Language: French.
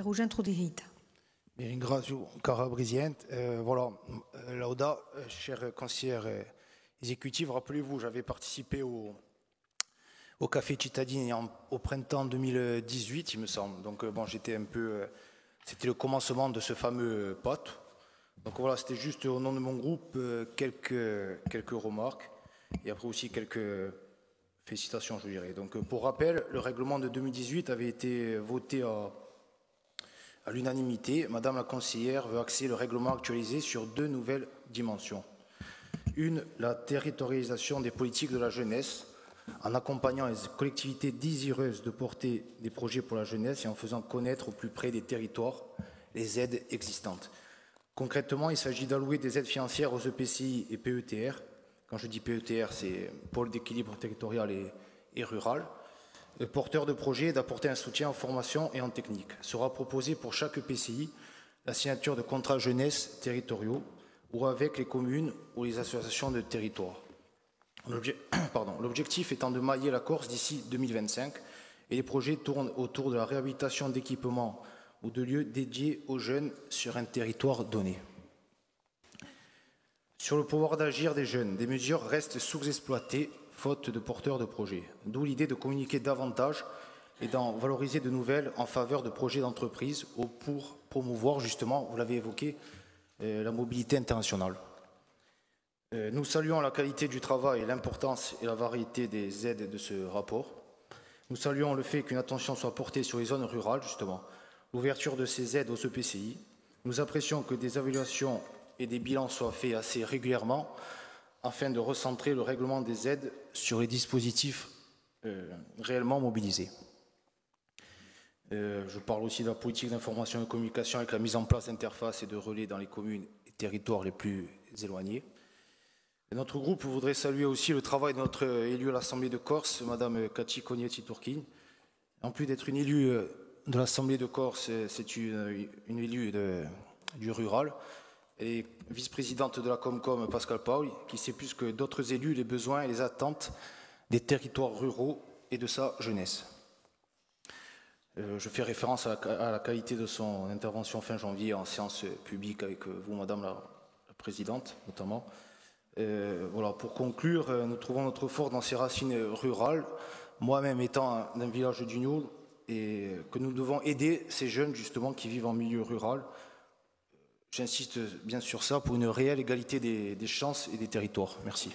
o direito. Vi ringrazio, cara Presidente. Voilà, Lauda, chère conseillère exécutive, rappelez-vous, j'avais participé au Café Cittadini au printemps 2018, il me semble. Donc bon, j'étais un peu... c'était le commencement de ce fameux POT. Donc voilà, c'était juste au nom de mon groupe quelques remarques et après aussi quelques félicitations, je dirais. Donc pour rappel, le règlement de 2018 avait été voté à l'unanimité. Madame la conseillère veut axer le règlement actualisé sur deux nouvelles dimensions. Une, la territorialisation des politiques de la jeunesse, en accompagnant les collectivités désireuses de porter des projets pour la jeunesse et en faisant connaître au plus près des territoires les aides existantes. Concrètement, il s'agit d'allouer des aides financières aux EPCI et PETR. Quand je dis PETR, c'est pôle d'équilibre territorial et rural. Porteur de projet, d'apporter un soutien en formation et en technique. Sera proposé pour chaque EPCI la signature de contrats jeunesse territoriaux ou avec les communes ou les associations de territoire. L'objectif étant de mailler la Corse d'ici 2025 et les projets tournent autour de la réhabilitation d'équipements ou de lieux dédiés aux jeunes sur un territoire donné. Sur le pouvoir d'agir des jeunes, des mesures restent sous-exploitées faute de porteurs de projets. D'où l'idée de communiquer davantage et d'en valoriser de nouvelles en faveur de projets d'entreprise ou pour promouvoir justement, vous l'avez évoqué, la mobilité internationale. Nous saluons la qualité du travail, l'importance et la variété des aides de ce rapport. Nous saluons le fait qu'une attention soit portée sur les zones rurales, justement, l'ouverture de ces aides aux EPCI. Nous apprécions que des évaluations et des bilans soient faits assez régulièrement afin de recentrer le règlement des aides sur les dispositifs réellement mobilisés. Je parle aussi de la politique d'information et de communication avec la mise en place d'interfaces et de relais dans les communes et territoires les plus éloignés. Et notre groupe voudrait saluer aussi le travail de notre élue à l'Assemblée de Corse, Madame Kachi Cognetti-Tourkin. En plus d'être une élue de l'Assemblée de Corse, c'est une élue du rural. Et vice-présidente de la Comcom, Pascal Pauli, qui sait plus que d'autres élus les besoins et les attentes des territoires ruraux et de sa jeunesse. Je fais référence à la qualité de son intervention fin janvier en séance publique avec vous, Madame la Présidente, notamment. Voilà, pour conclure, nous trouvons notre force dans ces racines rurales, moi-même étant d'un village du Niol, et que nous devons aider ces jeunes justement qui vivent en milieu rural. J'insiste bien sur ça pour une réelle égalité des chances et des territoires. Merci.